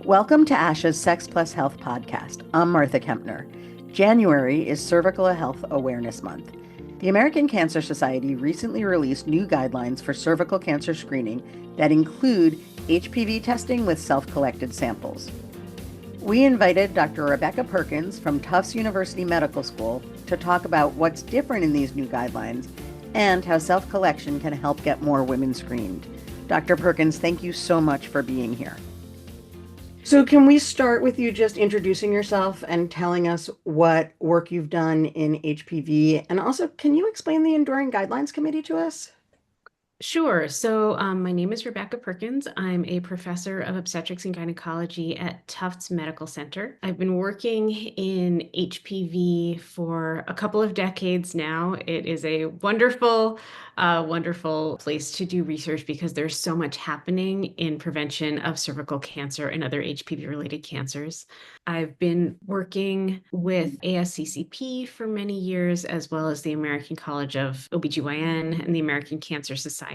Welcome to ASHA's Sex Plus Health podcast. I'm Martha Kempner. January is Cervical Health Awareness Month. The American Cancer Society recently released new guidelines for cervical cancer screening that include HPV testing with self-collected samples. We invited Dr. Rebecca Perkins from Tufts University Medical School to talk about what's different in these new guidelines and how self-collection can help get more women screened. Dr. Perkins, thank you so much for being here. So can we start with you just introducing yourself and telling us what work you've done in HPV? And also, can you explain the Enduring Guidelines Committee to us? Sure. So my name is Rebecca Perkins. I'm a professor of obstetrics and gynecology at Tufts Medical Center. I've been working in HPV for a couple of decades now. It is a wonderful place to do research because there's so much happening in prevention of cervical cancer and other HPV-related cancers. I've been working with ASCCP for many years, as well as the American College of OBGYN and the American Cancer Society.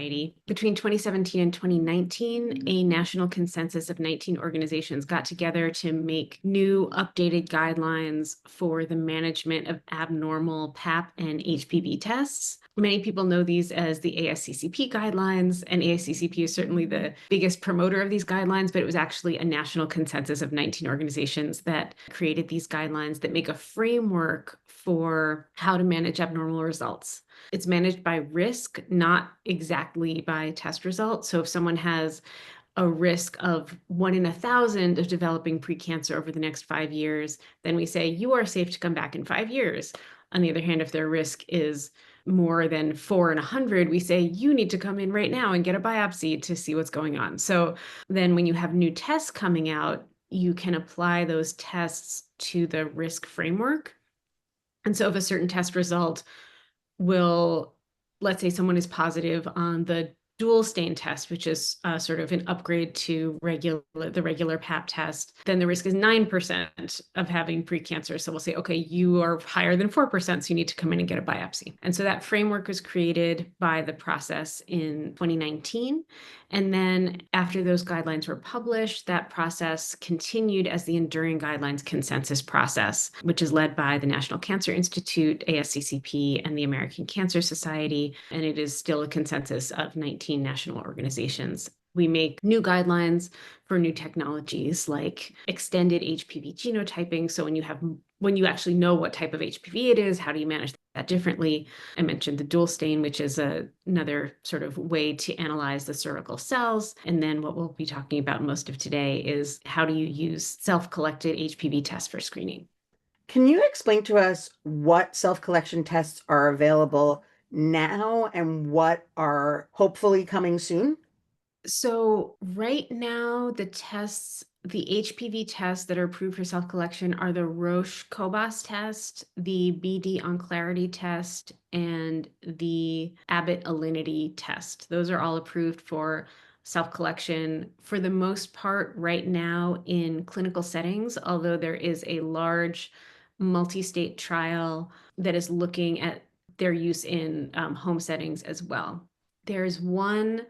Between 2017 and 2019, a national consensus of 19 organizations got together to make new updated guidelines for the management of abnormal PAP and HPV tests. Many people know these as the ASCCP guidelines, and ASCCP is certainly the biggest promoter of these guidelines, but it was actually a national consensus of 19 organizations that created these guidelines that make a framework for how to manage abnormal results. It's managed by risk, not exactly by test results. So if someone has a risk of 1 in 1,000 of developing precancer over the next 5 years, then we say you are safe to come back in 5 years. On the other hand, if their risk is more than 4 in 100, we say you need to come in right now and get a biopsy to see what's going on. So then when you have new tests coming out, you can apply those tests to the risk framework. And so if a certain test result will, let's say someone is positive on the dual stain test, which is sort of an upgrade to the regular PAP test, then the risk is 9% of having precancer. So we'll say, okay, you are higher than 4%, so you need to come in and get a biopsy. And so that framework was created by the process in 2019. And then after those guidelines were published, that process continued as the Enduring Guidelines Consensus process, which is led by the National Cancer Institute, ASCCP, and the American Cancer Society. And it is still a consensus of 19 national organizations. We make new guidelines for new technologies like extended HPV genotyping. So when you actually know what type of HPV it is, how do you manage that differently? I mentioned the dual stain, which is another sort of way to analyze the cervical cells. And then what we'll be talking about most of today is how do you use self-collected HPV tests for screening? Can you explain to us what self-collection tests are available now and what are hopefully coming soon? So right now, the HPV tests that are approved for self-collection are the Roche Cobas test, the BD on Clarity test, and the Abbott Alinity test. Those are all approved for self-collection for the most part right now in clinical settings, although there is a large multi-state trial that is looking at their use in home settings as well. There's one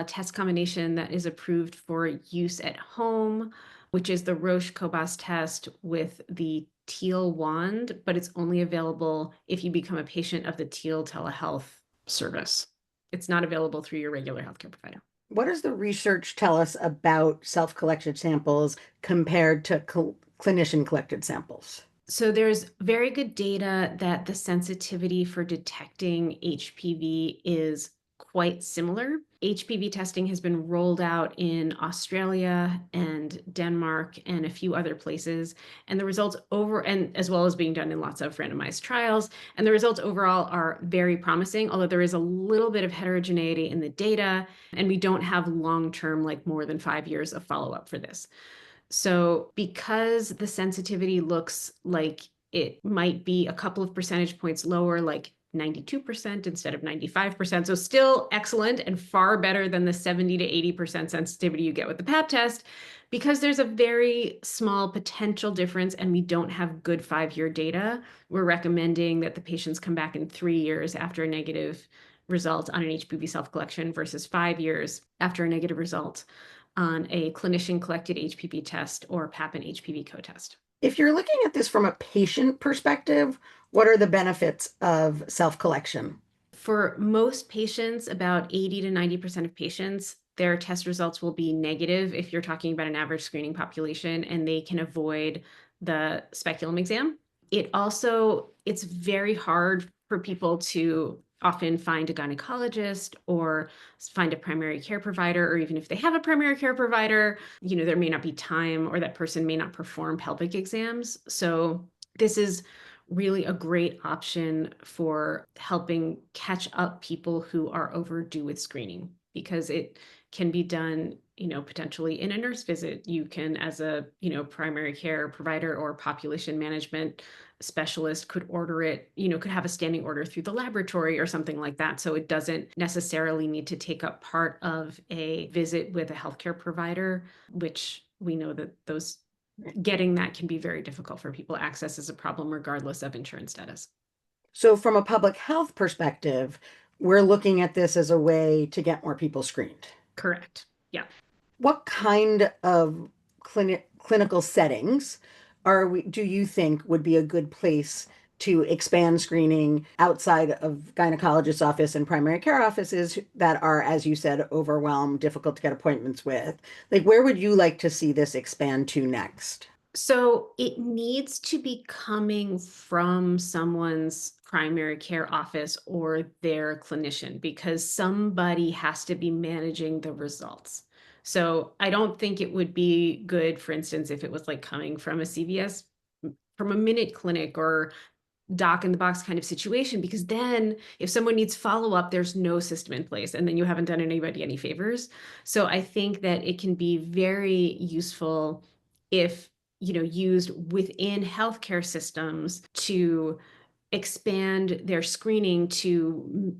test combination that is approved for use at home, which is the Roche Cobas test with the Teal wand, but it's only available if you become a patient of the Teal telehealth service. It's not available through your regular healthcare provider. What does the research tell us about self-collected samples compared to clinician-collected samples? So there's very good data that the sensitivity for detecting HPV is quite similar. HPV testing has been rolled out in Australia and Denmark and a few other places, and the results and as well as being done in lots of randomized trials, and the results overall are very promising, although there is a little bit of heterogeneity in the data, and we don't have long-term, like more than 5 years of follow-up for this. So because the sensitivity looks like it might be a couple of percentage points lower, like 92% instead of 95%. So still excellent and far better than the 70 to 80% sensitivity you get with the PAP test. Because there's a very small potential difference and we don't have good 5-year data, we're recommending that the patients come back in 3 years after a negative result on an HPV self-collection versus 5 years after a negative result on a clinician-collected HPV test or PAP and HPV co-test. If you're looking at this from a patient perspective, what are the benefits of self-collection? For most patients, about 80 to 90% of patients, their test results will be negative if you're talking about an average screening population, and they can avoid the speculum exam. It's very hard for people to often find a gynecologist or find a primary care provider, or even if they have a primary care provider, there may not be time or that person may not perform pelvic exams. So this is really a great option for helping catch up people who are overdue with screening, because it can be done, potentially in a nurse visit. You can, as a, primary care provider or population management specialist, could order it, could have a standing order through the laboratory or something like that. So it doesn't necessarily need to take up part of a visit with a healthcare provider, which we know that getting that can be very difficult for people. Access is a problem regardless of insurance status. So, from a public health perspective, we're looking at this as a way to get more people screened. Correct. Yeah. What kind of clinical settings do you think would be a good place to expand screening outside of gynecologist's office and primary care offices that are, as you said, overwhelmed, difficult to get appointments with? Like, where would you like to see this expand to next? So it needs to be coming from someone's primary care office or their clinician, because somebody has to be managing the results. So I don't think it would be good, for instance, if it was like coming from a CVS, from a Minute Clinic or doc in the box kind of situation, because then if someone needs follow-up, there's no system in place, and then you haven't done anybody any favors. So I think that it can be very useful if, used within healthcare systems to expand their screening to,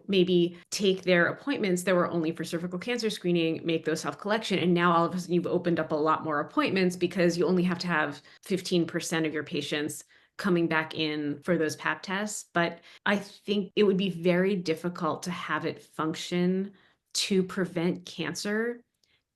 maybe take their appointments that were only for cervical cancer screening, make those self-collection. And now all of a sudden you've opened up a lot more appointments, because you only have to have 15% of your patients coming back in for those pap tests. But I think it would be very difficult to have it function to prevent cancer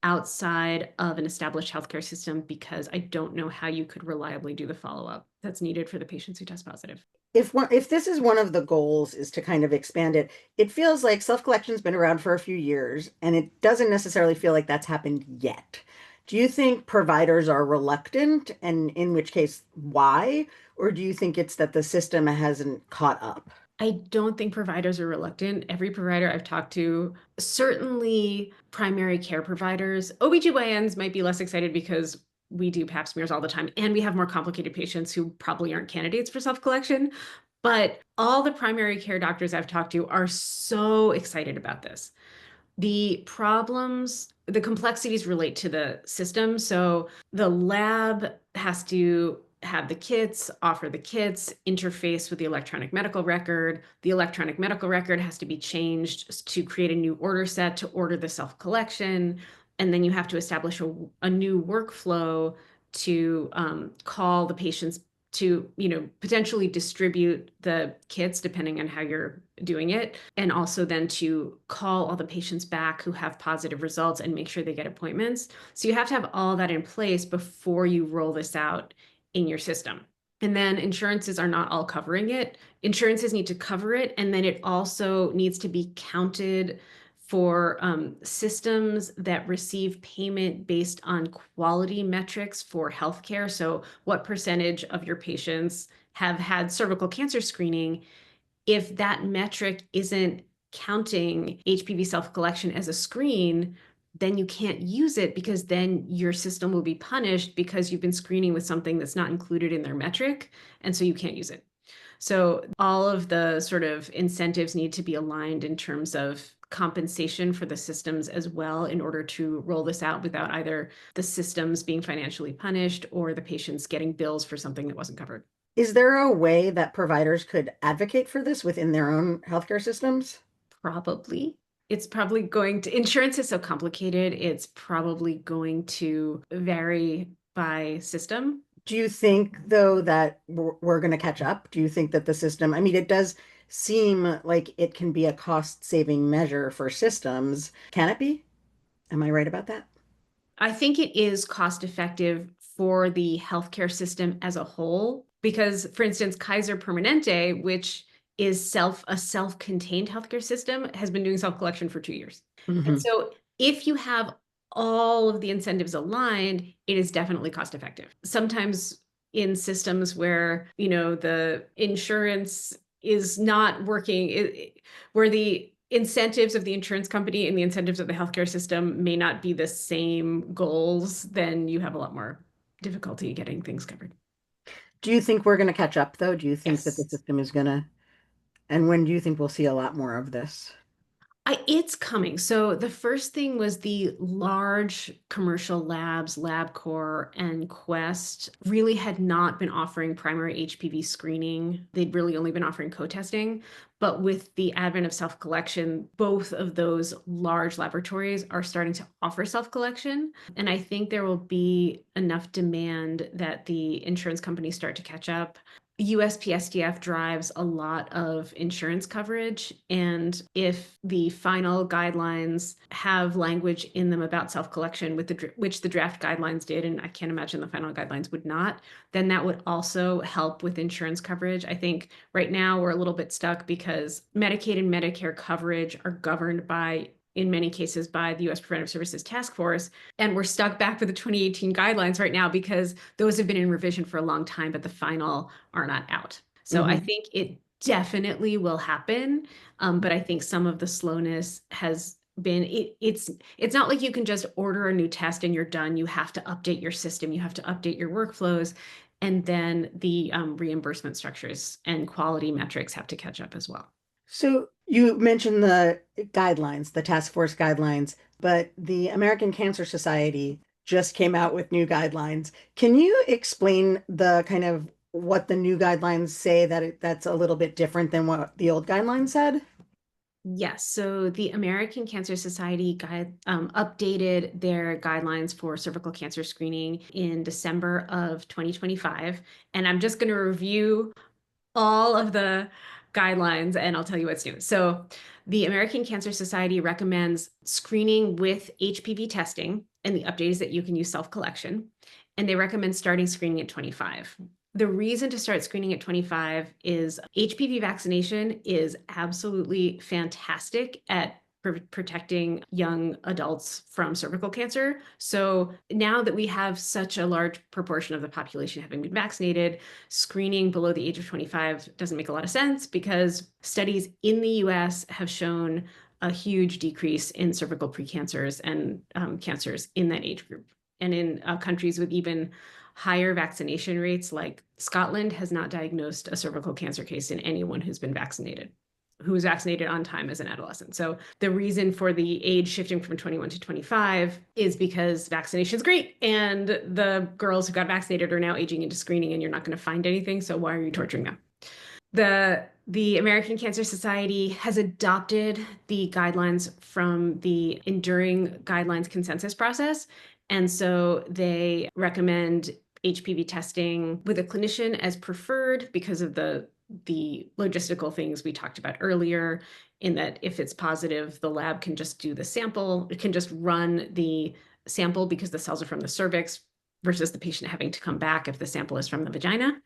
outside of an established healthcare system, because I don't know how you could reliably do the follow-up that's needed for the patients who test positive. If this is one of the goals, is to kind of expand it, it feels like self-collection's been around for a few years, and it doesn't necessarily feel like that's happened yet. Do you think providers are reluctant, and in which case, why? Or do you think it's that the system hasn't caught up? I don't think providers are reluctant. Every provider I've talked to, certainly primary care providers, OBGYNs might be less excited because we do pap smears all the time and we have more complicated patients who probably aren't candidates for self-collection. But all the primary care doctors I've talked to are so excited about this. The complexities relate to the system. So the lab has to have the kits, offer the kits, interface with the electronic medical record. The electronic medical record has to be changed to create a new order set to order the self-collection. And then you have to establish a new workflow to call the patients to, potentially distribute the kits depending on how you're doing it. And also then to call all the patients back who have positive results and make sure they get appointments. So you have to have all that in place before you roll this out in your system. And then insurances are not all covering it. Insurances need to cover it. And then it also needs to be counted for systems that receive payment based on quality metrics for healthcare. So what percentage of your patients have had cervical cancer screening? If that metric isn't counting HPV self-collection as a screen, then you can't use it, because then your system will be punished because you've been screening with something that's not included in their metric, and so you can't use it. So all of the sort of incentives need to be aligned in terms of compensation for the systems as well, in order to roll this out without either the systems being financially punished or the patients getting bills for something that wasn't covered. Is there a way that providers could advocate for this within their own healthcare systems? Probably. It's probably going to, insurance is so complicated, it's probably going to vary by system. Do you think, though, that we're going to catch up? Do you think that the system, I mean, it does seem like it can be a cost-saving measure for systems. Can it be? Am I right about that? I think it is cost effective for the healthcare system as a whole because, for instance, Kaiser Permanente, which is a self-contained healthcare system, has been doing self-collection for 2 years. And Hmm. so if you have all of the incentives aligned, it is definitely cost effective. Sometimes in systems where, the insurance is not working, where the incentives of the insurance company and the incentives of the healthcare system may not be the same goals, then you have a lot more difficulty getting things covered. Do you think we're going to catch up, though? Do you think that the Yes. system is going to, and when do you think we'll see a lot more of this? It's coming. So the first thing was the large commercial labs, LabCorp and Quest, really had not been offering primary HPV screening. They'd really only been offering co-testing. But with the advent of self-collection, both of those large laboratories are starting to offer self-collection. And I think there will be enough demand that the insurance companies start to catch up. USPSTF drives a lot of insurance coverage, and if the final guidelines have language in them about self-collection, which the draft guidelines did, and I can't imagine the final guidelines would not, then that would also help with insurance coverage. I think right now we're a little bit stuck because Medicaid and Medicare coverage are governed by, in many cases, by the U.S. Preventive Services Task Force. And we're stuck back with the 2018 guidelines right now because those have been in revision for a long time, but the final are not out. So I Hmm. think it definitely will happen. But I think some of the slowness has been it's not like you can just order a new test and you're done. You have to update your system, you have to update your workflows, and then the reimbursement structures and quality metrics have to catch up as well. So you mentioned the guidelines, the task force guidelines, but the American Cancer Society just came out with new guidelines. Can you explain the kind of what the new guidelines say that's a little bit different than what the old guidelines said? Yes, so the American Cancer Society updated their guidelines for cervical cancer screening in December of 2025. And I'm just going to review all of the guidelines and I'll tell you what's new. So, the American Cancer Society recommends screening with HPV testing, and the update is that you can use self collection. And they recommend starting screening at 25. The reason to start screening at 25 is HPV vaccination is absolutely fantastic at protecting young adults from cervical cancer. So now that we have such a large proportion of the population having been vaccinated, screening below the age of 25 doesn't make a lot of sense because studies in the US have shown a huge decrease in cervical precancers and cancers in that age group. And in countries with even higher vaccination rates, like Scotland, has not diagnosed a cervical cancer case in anyone who was vaccinated on time as an adolescent. So the reason for the age shifting from 21 to 25 is because vaccination is great. And the girls who got vaccinated are now aging into screening and you're not going to find anything. So why are you torturing them? The American Cancer Society has adopted the guidelines from the Enduring Guidelines consensus process. And so they recommend HPV testing with a clinician as preferred because of the logistical things we talked about earlier, in that if it's positive, the lab can just do the sample, it can just run the sample because the cells are from the cervix versus the patient having to come back if the sample is from the vagina.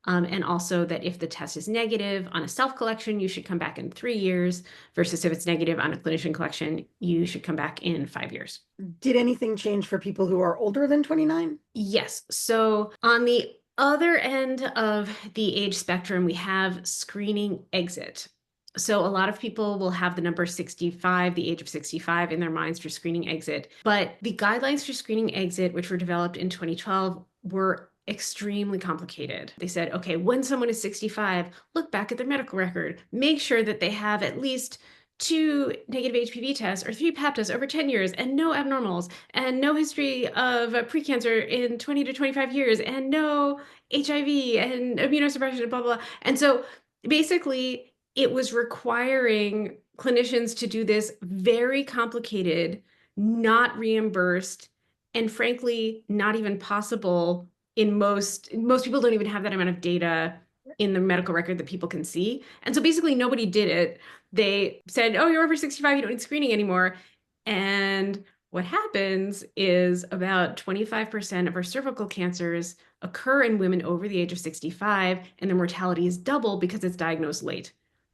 And also that if the test is negative on a self-collection, you should come back in 3 years, versus if it's negative on a clinician collection, you should come back in 5 years. Did anything change for people who are older than 29? Yes. So on the other end of the age spectrum, we have screening exit. So a lot of people will have the number 65, the age of 65 in their minds for screening exit. But the guidelines for screening exit, which were developed in 2012, were extremely complicated. They said, okay, when someone is 65, look back at their medical record, make sure that they have at least 2 negative HPV tests or 3 Pap tests over 10 years and no abnormals and no history of precancer in 20 to 25 years and no HIV and immunosuppression, blah, blah. And so basically, it was requiring clinicians to do this very complicated, not reimbursed, and frankly, not even possible in most people don't even have that amount of data in the medical record that people can see. And so basically nobody did it. They said, oh, you're over 65, you don't need screening anymore. And What happens is about 25% of our cervical cancers occur in women over the age of 65, and the mortality is double because it's diagnosed late.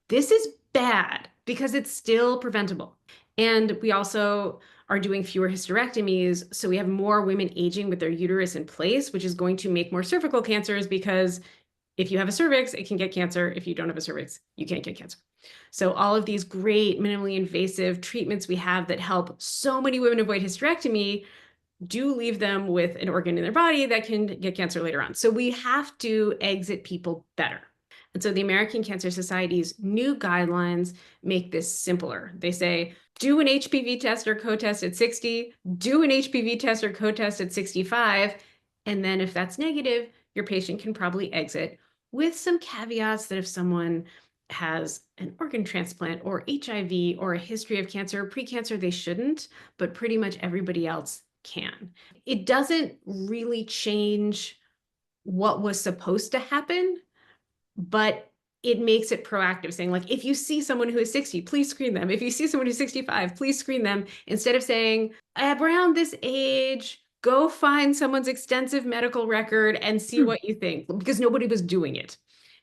This is bad because it's still preventable. And we also are doing fewer hysterectomies, so we have more women aging with their uterus in place, which is going to make more cervical cancers because if you have a cervix, it can get cancer. If you don't have a cervix, you can't get cancer. So all of these great minimally invasive treatments we have that help so many women avoid hysterectomy do leave them with an organ in their body that can get cancer later on. So we have to exit people better. And so the American Cancer Society's new guidelines make this simpler. They say, do an HPV test or co-test at 60, do an HPV test or co-test at 65, and then if that's negative, your patient can probably exit, with some caveats that if someone has an organ transplant or HIV or a history of cancer or precancer, they shouldn't, but pretty much everybody else can. It doesn't really change what was supposed to happen, but it makes it proactive, saying like, if you see someone who is 60, please screen them. If you see someone who's 65, please screen them, instead of saying, around this age, go find someone's extensive medical record and see what you think, because nobody was doing it.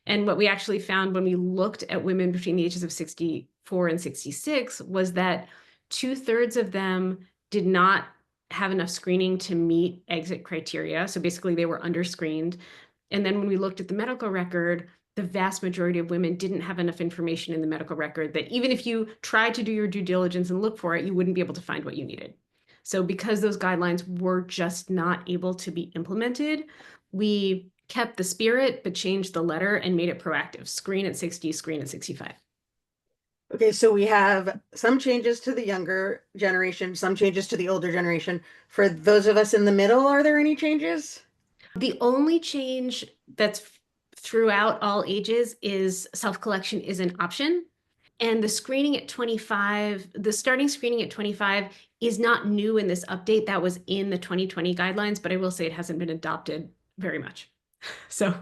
And what we actually found when we looked at women between the ages of 64 and 66 was that 2/3 of them did not have enough screening to meet exit criteria. So basically, they were underscreened. And then when we looked at the medical record, the vast majority of women didn't have enough information in the medical record that even if you tried to do your due diligence and look for it, you wouldn't be able to find what you needed. So because those guidelines were just not able to be implemented, we kept the spirit, but changed the letter and made it proactive. Screen at 60, screen at 65. Okay, so we have some changes to the younger generation, some changes to the older generation. For those of us in the middle, are there any changes? The only change that's throughout all ages is self-collection is an option. And the screening at 25, the starting screening at 25 is not new in this update. That was in the 2020 guidelines, but I will say it hasn't been adopted very much. So,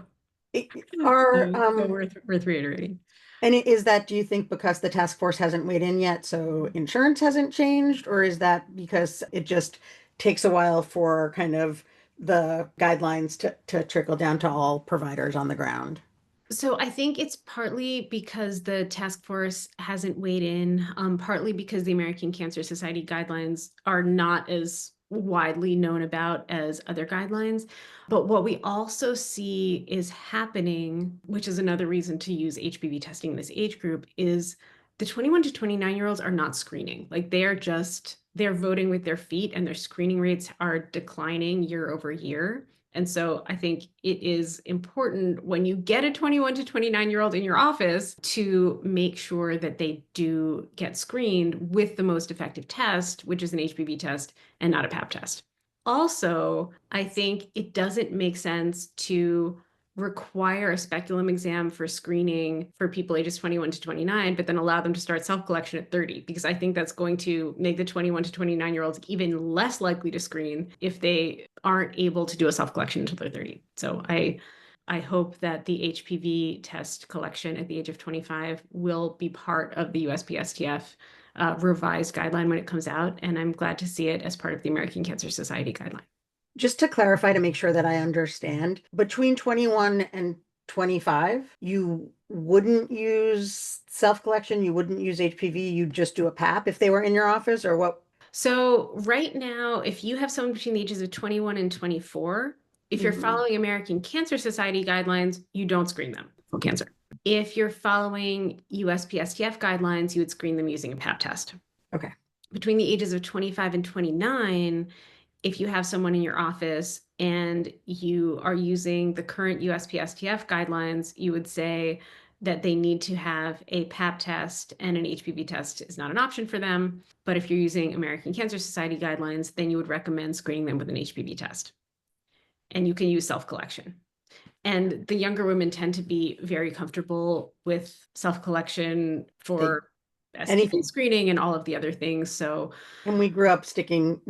Are worth reiterating. And is that, do you think, because the task force hasn't weighed in yet, so insurance hasn't changed, or is that because it just takes a while for kind of the guidelines to trickle down to all providers on the ground? So I think it's partly because the task force hasn't weighed in, partly because the American Cancer Society guidelines are not as widely known about as other guidelines. But what we also see is happening, which is another reason to use HPV testing in this age group, is the 21 to 29-year-olds are not screening. Like they're voting with their feet, and their screening rates are declining year over year. And so I think it is important when you get a 21 to 29-year-old in your office to make sure that they do get screened with the most effective test, which is an HPV test and not a pap test. Also, I think it doesn't make sense to require a speculum exam for screening for people ages 21 to 29, but then allow them to start self-collection at 30, because I think that's going to make the 21 to 29-year-olds even less likely to screen if they aren't able to do a self-collection until they're 30. So I hope that the HPV test collection at the age of 25 will be part of the USPSTF revised guideline when it comes out, and I'm glad to see it as part of the American Cancer Society guideline. Just to clarify, to make sure that I understand, between 21 and 25, you wouldn't use self-collection, you wouldn't use HPV, you'd just do a pap if they were in your office, or what? So right now, if you have someone between the ages of 21 and 24, if you're following American Cancer Society guidelines, you don't screen them for cancer. If you're following USPSTF guidelines, you would screen them using a pap test. Okay. Between the ages of 25 and 29, if you have someone in your office and you are using the current USPSTF guidelines, you would say that they need to have a pap test, and an HPV test is not an option for them. But if you're using American Cancer Society guidelines, then you would recommend screening them with an HPV test. And you can use self-collection. And the younger women tend to be very comfortable with self-collection for STD screening and all of the other things. So, and we grew up sticking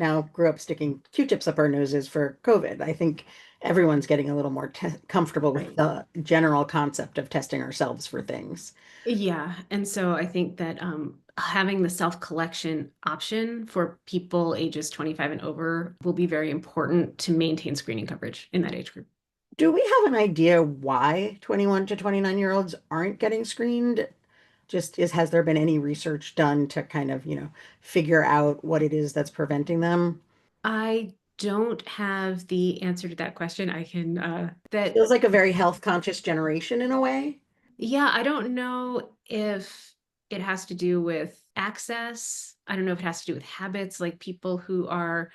Q-tips up our noses for COVID. I think everyone's getting a little more comfortable with the general concept of testing ourselves for things. yeah. And so I think that having the self-collection option for people ages 25 and over will be very important to maintain screening coverage in that age group. Do we have an idea why 21 to 29-year-olds aren't getting screened? Has there been any research done to kind of, figure out what it is that's preventing them? I don't have the answer to that question. I can, Feels like a very health conscious generation in a way. yeah, I don't know if it has to do with access. I don't know if it has to do with habits. Like people who are,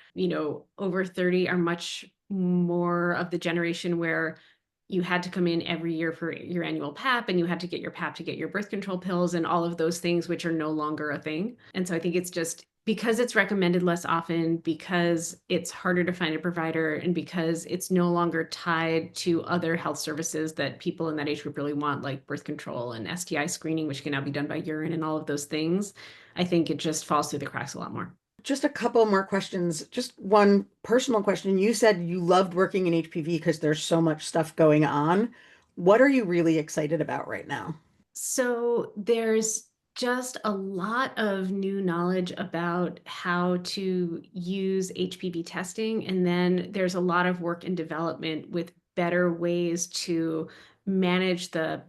over 30 are much more of the generation where you had to come in every year for your annual PAP and you had to get your PAP to get your birth control pills and all of those things, which are no longer a thing. And so I think it's just because it's recommended less often, because it's harder to find a provider, and because it's no longer tied to other health services that people in that age group really want, like birth control and STI screening, which can now be done by urine and all of those things, I think it just falls through the cracks a lot more. Just a couple more questions. Just one personal question. You said you loved working in HPV because there's so much stuff going on. What are you really excited about right now? So there's just a lot of new knowledge about how to use HPV testing. And then there's a lot of work and development with better ways to manage the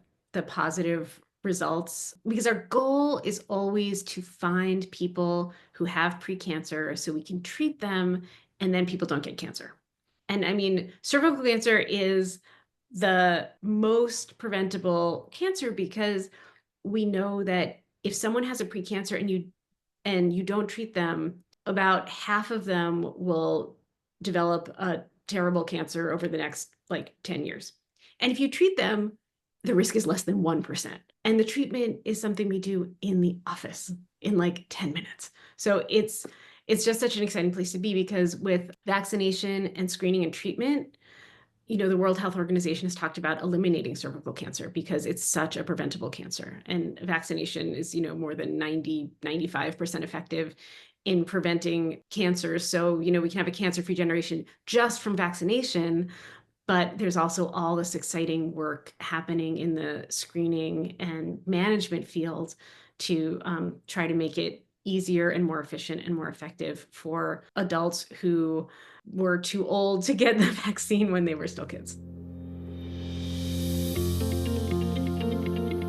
positive results, because our goal is always to find people who have precancer so we can treat them and then people don't get cancer. And I mean, cervical cancer is the most preventable cancer because we know that if someone has a precancer and you don't treat them, about half of them will develop a terrible cancer over the next like 10 years. And if you treat them, the risk is less than 1%. And the treatment is something we do in the office in like 10 minutes. So it's just such an exciting place to be, because with vaccination and screening and treatment, the World Health Organization has talked about eliminating cervical cancer because it's such a preventable cancer. And vaccination is, more than 95% effective in preventing cancer. So, we can have a cancer-free generation just from vaccination, but there's also all this exciting work happening in the screening and management field to try to make it easier and more efficient and more effective for adults who were too old to get the vaccine when they were still kids.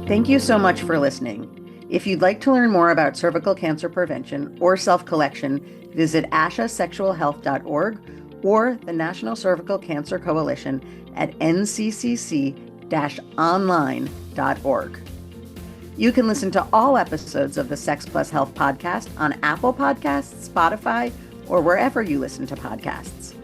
Thank you so much for listening. If you'd like to learn more about cervical cancer prevention or self-collection, visit ashasexualhealth.org or the National Cervical Cancer Coalition at nccc-online.org. You can listen to all episodes of the Sex Plus Health podcast on Apple Podcasts, Spotify, or wherever you listen to podcasts.